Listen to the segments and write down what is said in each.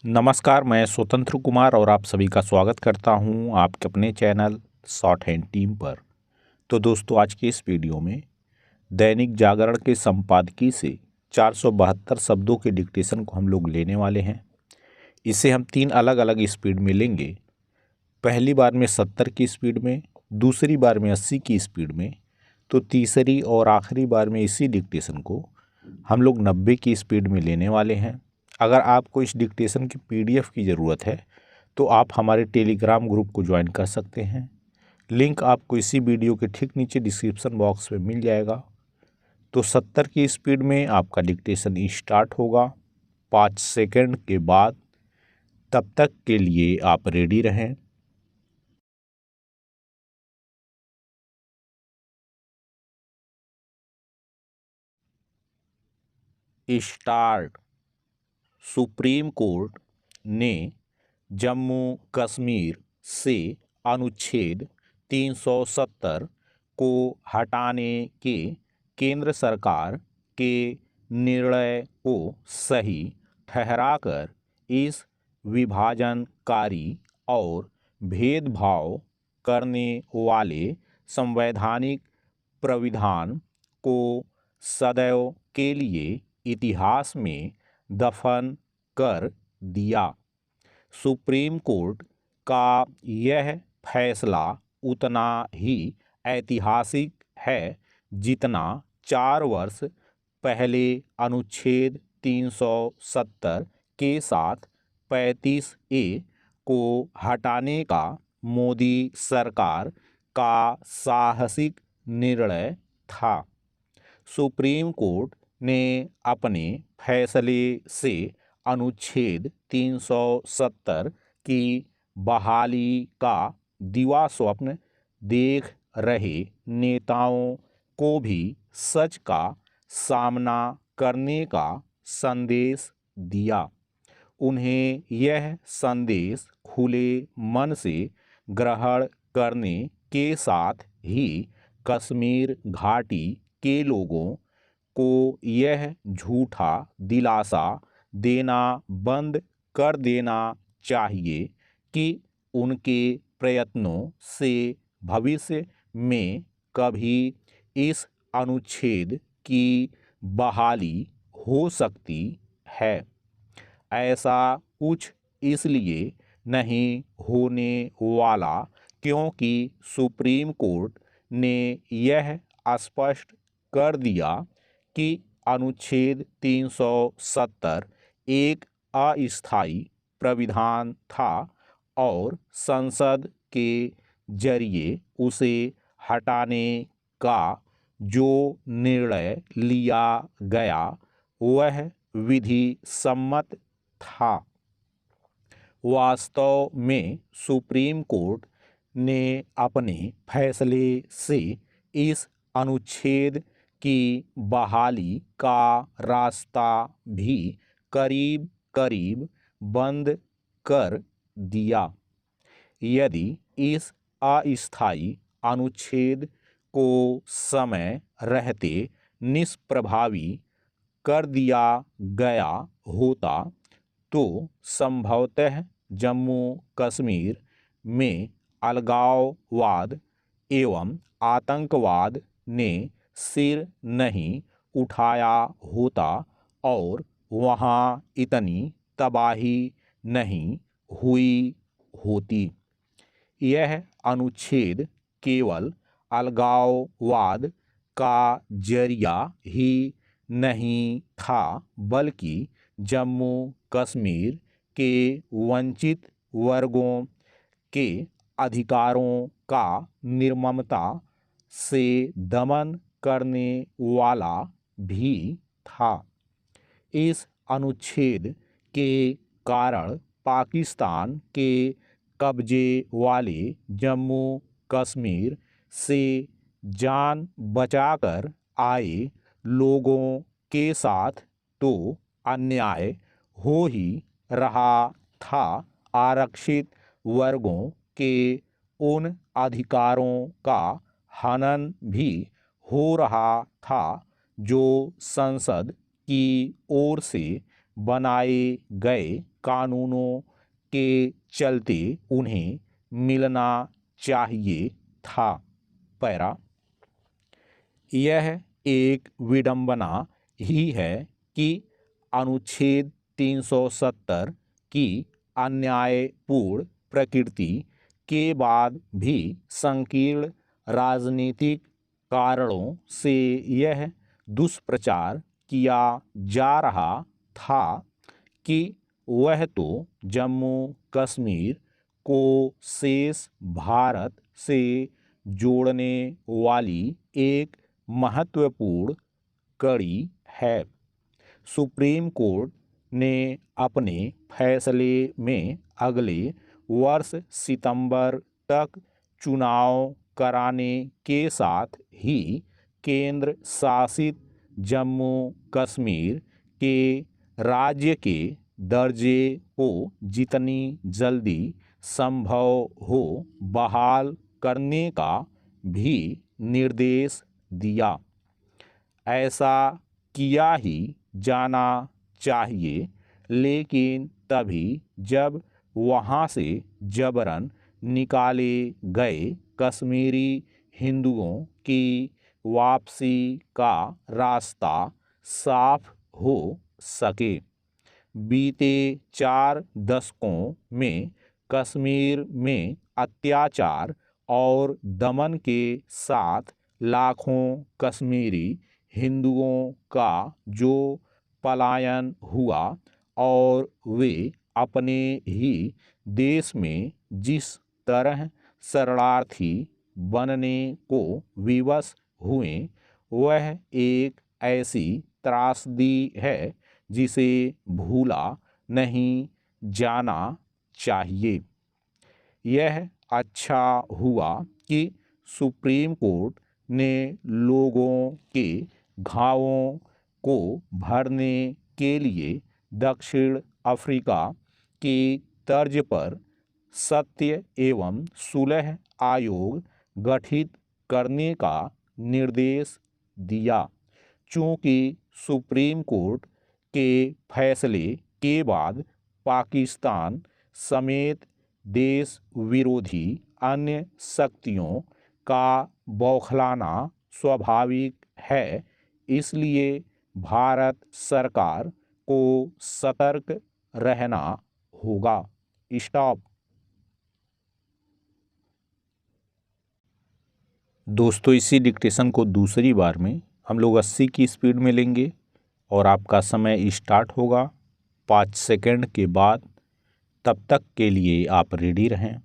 नमस्कार, मैं स्वतंत्र कुमार और आप सभी का स्वागत करता हूं आपके अपने चैनल शॉर्ट हैंड टीम पर। तो दोस्तों, आज के इस वीडियो में दैनिक जागरण के संपादकीय से 472 शब्दों के डिक्टेशन को हम लोग लेने वाले हैं। इसे हम 3 अलग अलग स्पीड में लेंगे। पहली बार में 70 की स्पीड में, दूसरी बार में 80 की स्पीड में, तो तीसरी और आखिरी बार में इसी डिक्टेशन को हम लोग 90 की स्पीड में लेने वाले हैं। अगर आपको इस डिक्टेशन की पीडीएफ की ज़रूरत है तो आप हमारे टेलीग्राम ग्रुप को ज्वाइन कर सकते हैं। लिंक आपको इसी वीडियो के ठीक नीचे डिस्क्रिप्शन बॉक्स में मिल जाएगा। तो 70 की स्पीड में आपका डिक्टेशन स्टार्ट होगा 5 सेकंड के बाद। तब तक के लिए आप रेडी रहें। स्टार्ट। सुप्रीम कोर्ट ने जम्मू कश्मीर से अनुच्छेद 370 को हटाने के केंद्र सरकार के निर्णय को सही ठहराकर इस विभाजनकारी और भेदभाव करने वाले संवैधानिक प्राविधान को सदैव के लिए इतिहास में दफन कर दिया। सुप्रीम कोर्ट का यह फैसला उतना ही ऐतिहासिक है जितना 4 वर्ष पहले अनुच्छेद 370 के साथ 35A को हटाने का मोदी सरकार का साहसिक निर्णय था। सुप्रीम कोर्ट ने अपने फैसले से अनुच्छेद 370 की बहाली का दिवा स्वप्न देख रहे नेताओं को भी सच का सामना करने का संदेश दिया। उन्हें यह संदेश खुले मन से ग्रहण करने के साथ ही कश्मीर घाटी के लोगों को यह झूठा दिलासा देना बंद कर देना चाहिए कि उनके प्रयत्नों से भविष्य में कभी इस अनुच्छेद की बहाली हो सकती है। ऐसा कुछ इसलिए नहीं होने वाला क्योंकि सुप्रीम कोर्ट ने यह स्पष्ट कर दिया कि अनुच्छेद 370 एक अस्थायी प्राविधान था और संसद के जरिए उसे हटाने का जो निर्णय लिया गया वह विधि सम्मत था। वास्तव में सुप्रीम कोर्ट ने अपने फैसले से इस अनुच्छेद की बहाली का रास्ता भी करीब करीब बंद कर दिया। यदि इस अस्थायी अनुच्छेद को समय रहते निष्प्रभावी कर दिया गया होता तो संभवतः जम्मू कश्मीर में अलगाववाद एवं आतंकवाद ने सिर नहीं उठाया होता और वहाँ इतनी तबाही नहीं हुई होती। यह अनुच्छेद केवल अलगाववाद का जरिया ही नहीं था बल्कि जम्मू कश्मीर के वंचित वर्गों के अधिकारों का निर्ममता से दमन करने वाला भी था। इस अनुच्छेद के कारण पाकिस्तान के कब्जे वाले जम्मू कश्मीर से जान बचाकर आए लोगों के साथ तो अन्याय हो ही रहा था। आरक्षित वर्गों के उन अधिकारों का हनन भी हो रहा था जो संसद की ओर से बनाए गए कानूनों के चलते उन्हें मिलना चाहिए था। पैरा, यह एक विडंबना ही है कि अनुच्छेद 370 की अन्यायपूर्ण प्रकृति के बाद भी संकीर्ण राजनीतिक कारणों से यह दुष्प्रचार किया जा रहा था कि वह तो जम्मू कश्मीर को शेष भारत से जोड़ने वाली एक महत्वपूर्ण कड़ी है। सुप्रीम कोर्ट ने अपने फैसले में अगले वर्ष सितंबर तक चुनाव कराने के साथ ही केंद्र शासित जम्मू कश्मीर के राज्य के दर्जे को जितनी जल्दी संभव हो बहाल करने का भी निर्देश दिया। ऐसा किया ही जाना चाहिए, लेकिन तभी जब वहाँ से जबरन निकाले गए कश्मीरी हिंदुओं की वापसी का रास्ता साफ हो सके। बीते 4 दशकों में कश्मीर में अत्याचार और दमन के साथ लाखों कश्मीरी हिंदुओं का जो पलायन हुआ और वे अपने ही देश में जिस तरह शरणार्थी बनने को विवश हुए, वह एक ऐसी त्रासदी है जिसे भूला नहीं जाना चाहिए। यह अच्छा हुआ कि सुप्रीम कोर्ट ने लोगों के घावों को भरने के लिए दक्षिण अफ्रीका की तर्ज पर सत्य एवं सुलह आयोग गठित करने का निर्देश दिया। चूँकि सुप्रीम कोर्ट के फैसले के बाद पाकिस्तान समेत देश विरोधी अन्य शक्तियों का बौखलाना स्वाभाविक है, इसलिए भारत सरकार को सतर्क रहना होगा। स्टॉप। दोस्तों, इसी डिक्टेशन को दूसरी बार में हम लोग 80 की स्पीड में लेंगे और आपका समय स्टार्ट होगा 5 सेकंड के बाद। तब तक के लिए आप रेडी रहें।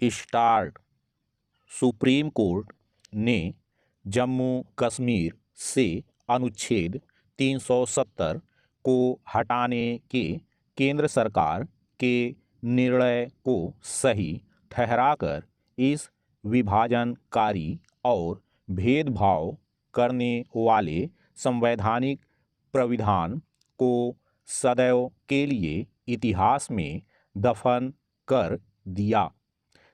स्टार्ट। सुप्रीम कोर्ट ने जम्मू कश्मीर से अनुच्छेद 370 को हटाने के केंद्र सरकार के निर्णय को सही ठहराकर इस विभाजनकारी और भेदभाव करने वाले संवैधानिक प्राविधान को सदैव के लिए इतिहास में दफन कर दिया।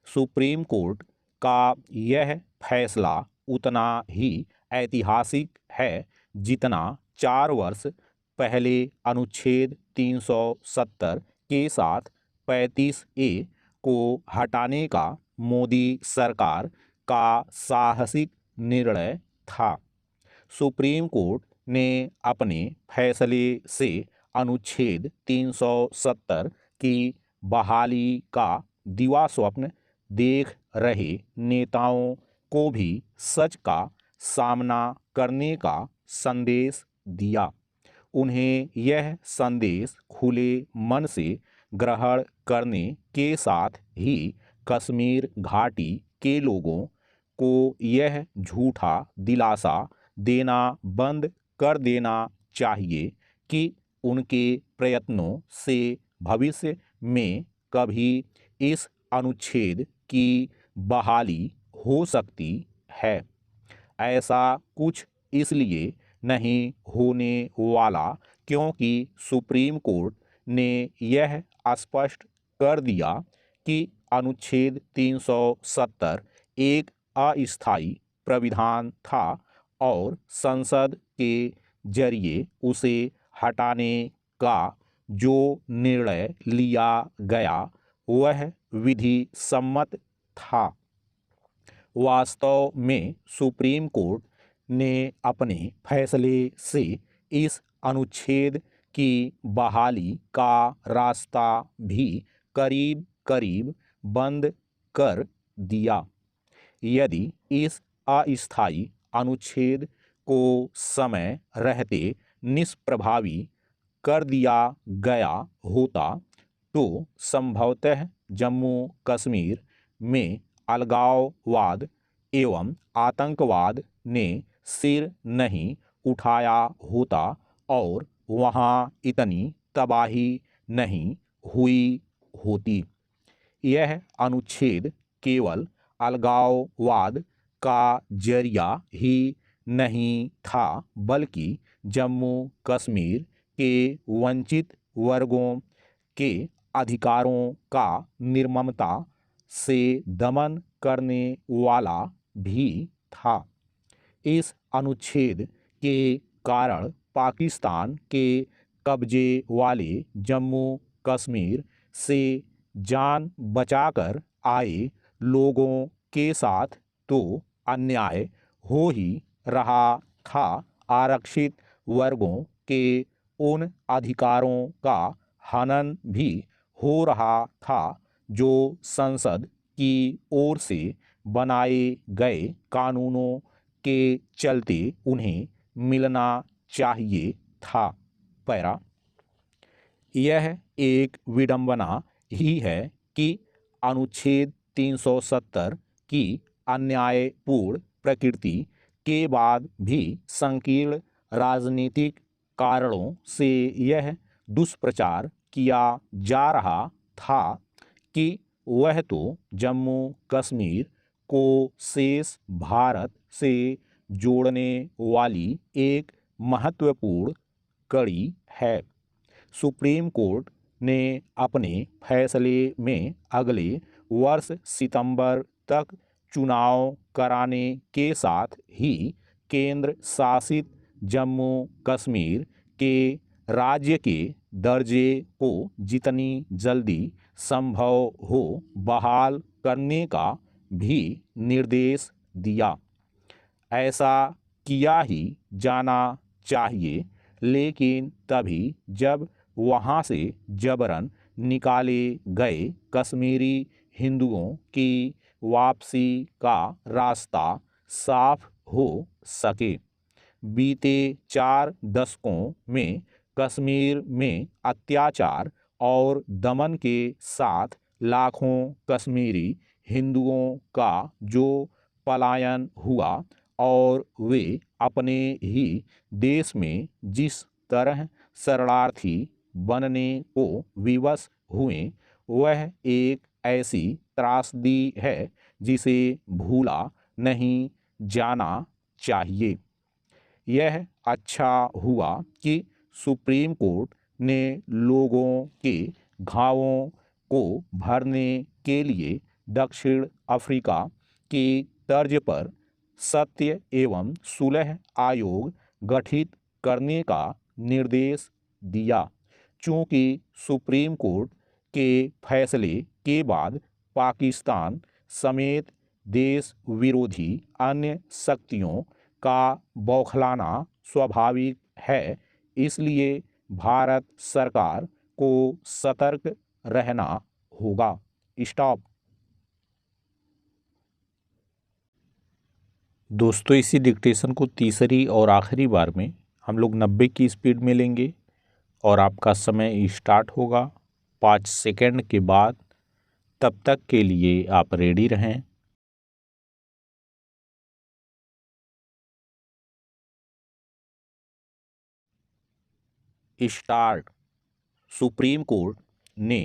सुप्रीम कोर्ट का यह फैसला उतना ही ऐतिहासिक है जितना 4 वर्ष पहले अनुच्छेद 370 के साथ 35A को हटाने का मोदी सरकार का साहसिक निर्णय था। सुप्रीम कोर्ट ने अपने फैसले से अनुच्छेद 370 की बहाली का दिवास्वप्न देख रहे नेताओं को भी सच का सामना करने का संदेश दिया। उन्हें यह संदेश खुले मन से ग्रहण करने के साथ ही कश्मीर घाटी के लोगों को यह झूठा दिलासा देना बंद कर देना चाहिए कि उनके प्रयत्नों से भविष्य में कभी इस अनुच्छेद की बहाली हो सकती है। ऐसा कुछ इसलिए नहीं होने वाला क्योंकि सुप्रीम कोर्ट ने यह स्पष्ट कर दिया कि अनुच्छेद 370 एक अस्थायी प्राविधान था और संसद के जरिए उसे हटाने का जो निर्णय लिया गया वह विधि सम्मत था। वास्तव में सुप्रीम कोर्ट ने अपने फैसले से इस अनुच्छेद की बहाली का रास्ता भी करीब करीब बंद कर दिया। यदि इस अस्थायी अनुच्छेद को समय रहते निष्प्रभावी कर दिया गया होता तो संभवतः जम्मू कश्मीर में अलगाववाद एवं आतंकवाद ने सिर नहीं उठाया होता और वहाँ इतनी तबाही नहीं हुई होती। यह अनुच्छेद केवल अलगाववाद का जरिया ही नहीं था बल्कि जम्मू कश्मीर के वंचित वर्गों के अधिकारों का निर्ममता से दमन करने वाला भी था। इस अनुच्छेद के कारण पाकिस्तान के कब्जे वाले जम्मू कश्मीर से जान बचाकर आए लोगों के साथ तो अन्याय हो ही रहा था। आरक्षित वर्गों के उन अधिकारों का हनन भी हो रहा था जो संसद की ओर से बनाए गए कानूनों के चलते उन्हें मिलना चाहिए था। पैरा, यह एक विडंबना ही है कि अनुच्छेद 370 की अन्यायपूर्ण प्रकृति के बाद भी संकीर्ण राजनीतिक कारणों से यह दुष्प्रचार किया जा रहा था कि वह तो जम्मू कश्मीर को शेष भारत से जोड़ने वाली एक महत्वपूर्ण कड़ी है। सुप्रीम कोर्ट ने अपने फैसले में अगले वर्ष सितंबर तक चुनाव कराने के साथ ही केंद्र शासित जम्मू कश्मीर के राज्य के दर्जे को जितनी जल्दी संभव हो बहाल करने का भी निर्देश दिया। ऐसा किया ही जाना चाहिए, लेकिन तभी जब वहाँ से जबरन निकाले गए कश्मीरी हिंदुओं की वापसी का रास्ता साफ हो सके। बीते 4 दशकों में कश्मीर में अत्याचार और दमन के साथ लाखों कश्मीरी हिंदुओं का जो पलायन हुआ और वे अपने ही देश में जिस तरह शरणार्थी बनने को विवश हुए वह एक ऐसी त्रासदी है जिसे भूला नहीं जाना चाहिए। यह अच्छा हुआ कि सुप्रीम कोर्ट ने लोगों के घावों को भरने के लिए दक्षिण अफ्रीका की तर्ज पर सत्य एवं सुलह आयोग गठित करने का निर्देश दिया। चूँकि सुप्रीम कोर्ट के फैसले के बाद पाकिस्तान समेत देश विरोधी अन्य शक्तियों का बौखलाना स्वाभाविक है, इसलिए भारत सरकार को सतर्क रहना होगा। स्टॉप। दोस्तों, इसी डिक्टेशन को तीसरी और आखिरी बार में हम लोग 90 की स्पीड में लेंगे और आपका समय स्टार्ट होगा 5 सेकंड के बाद। तब तक के लिए आप रेडी रहें। स्टार्ट। सुप्रीम कोर्ट ने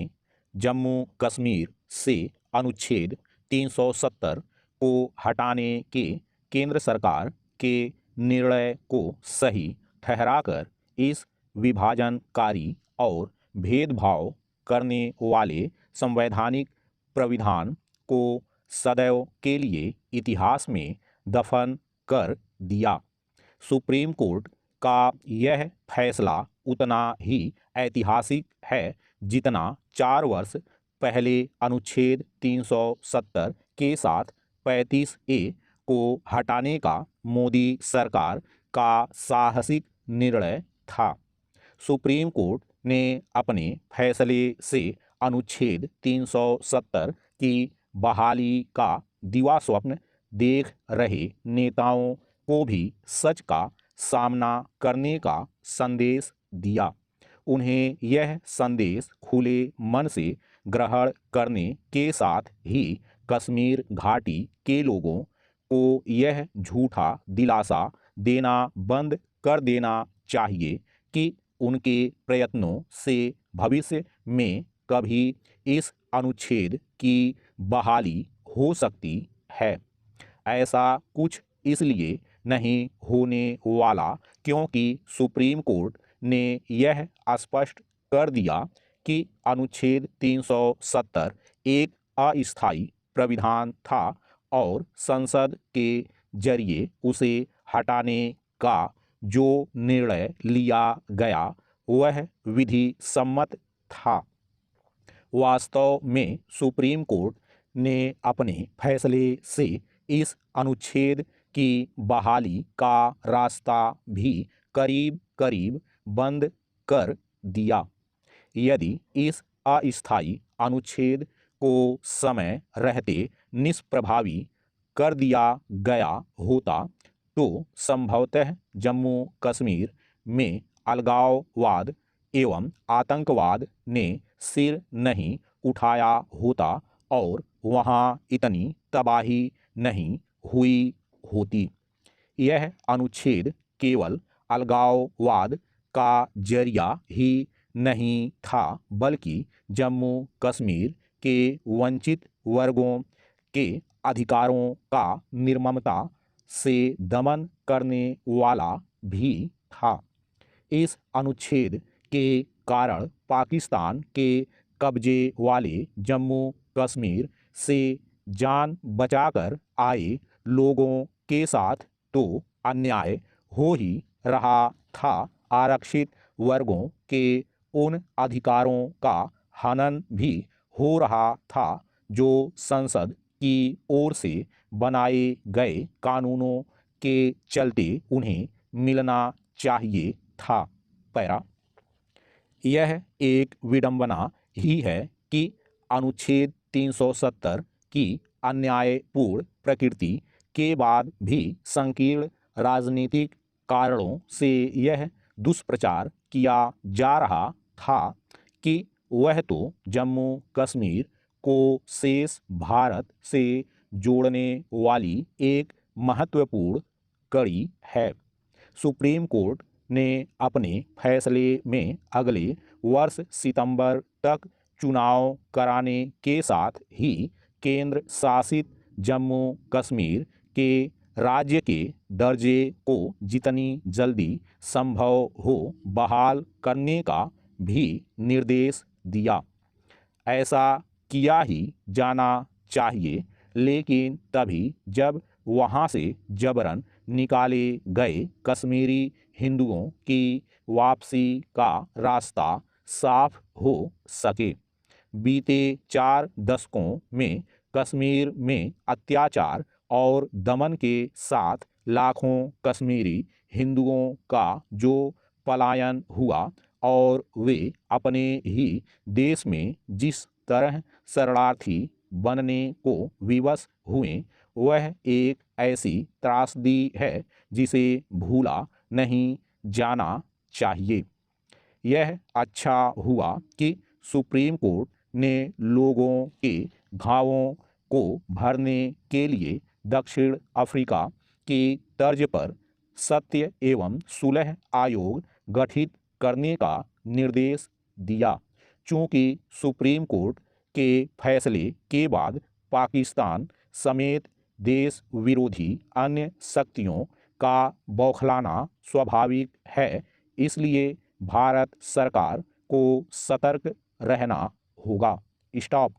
जम्मू कश्मीर से अनुच्छेद 370 को हटाने के केंद्र सरकार के निर्णय को सही ठहराकर इस विभाजनकारी और भेदभाव करने वाले संवैधानिक प्राविधान को सदैव के लिए इतिहास में दफन कर दिया। सुप्रीम कोर्ट का यह फैसला उतना ही ऐतिहासिक है जितना 4 वर्ष पहले अनुच्छेद 370 के साथ 35A को हटाने का मोदी सरकार का साहसिक निर्णय था। सुप्रीम कोर्ट ने अपने फैसले से अनुच्छेद 370 की बहाली का दिवा स्वप्न देख रहे नेताओं को भी सच का सामना करने का संदेश दिया। उन्हें यह संदेश खुले मन से ग्रहण करने के साथ ही कश्मीर घाटी के लोगों को यह झूठा दिलासा देना बंद कर देना चाहिए कि उनके प्रयत्नों से भविष्य में कभी इस अनुच्छेद की बहाली हो सकती है। ऐसा कुछ इसलिए नहीं होने वाला क्योंकि सुप्रीम कोर्ट ने यह स्पष्ट कर दिया कि अनुच्छेद 370 एक अस्थायी प्राविधान था और संसद के जरिए उसे हटाने का जो निर्णय लिया गया वह विधि सम्मत था। वास्तव में सुप्रीम कोर्ट ने अपने फैसले से इस अनुच्छेद की बहाली का रास्ता भी करीब करीब बंद कर दिया। यदि इस अस्थायी अनुच्छेद को समय रहते निष्प्रभावी कर दिया गया होता तो संभवतः जम्मू कश्मीर में अलगाववाद एवं आतंकवाद ने सिर नहीं उठाया होता और वहाँ इतनी तबाही नहीं हुई होती। यह अनुच्छेद केवल अलगाववाद का जरिया ही नहीं था बल्कि जम्मू कश्मीर के वंचित वर्गों के अधिकारों का निर्ममता से दमन करने वाला भी था। इस अनुच्छेद के कारण पाकिस्तान के कब्जे वाले जम्मू कश्मीर से जान बचाकर आए लोगों के साथ तो अन्याय हो ही रहा था। आरक्षित वर्गों के उन अधिकारों का हनन भी हो रहा था जो संसद की ओर से बनाए गए कानूनों के चलते उन्हें मिलना चाहिए था। पैरा यह एक विडंबना ही है कि अनुच्छेद 370 की अन्यायपूर्ण प्रकृति के बाद भी संकीर्ण राजनीतिक कारणों से यह दुष्प्रचार किया जा रहा था कि वह तो जम्मू कश्मीर को शेष भारत से जोड़ने वाली एक महत्वपूर्ण कड़ी है। सुप्रीम कोर्ट ने अपने फैसले में अगले वर्ष सितंबर तक चुनाव कराने के साथ ही केंद्र शासित जम्मू कश्मीर के राज्य के दर्जे को जितनी जल्दी संभव हो बहाल करने का भी निर्देश दिया। ऐसा किया ही जाना चाहिए, लेकिन तभी जब वहाँ से जबरन निकाले गए कश्मीरी हिंदुओं की वापसी का रास्ता साफ हो सके। बीते 4 दशकों में कश्मीर में अत्याचार और दमन के साथ लाखों कश्मीरी हिंदुओं का जो पलायन हुआ और वे अपने ही देश में जिस तरह शरणार्थी बनने को विवश हुए वह एक ऐसी त्रासदी है जिसे भूला नहीं जाना चाहिए। यह अच्छा हुआ कि सुप्रीम कोर्ट ने लोगों के घावों को भरने के लिए दक्षिण अफ्रीका की तर्ज पर सत्य एवं सुलह आयोग गठित करने का निर्देश दिया। चूँकि सुप्रीम कोर्ट के फैसले के बाद पाकिस्तान समेत देश विरोधी अन्य शक्तियों का बौखलाना स्वाभाविक है, इसलिए भारत सरकार को सतर्क रहना होगा। स्टॉप।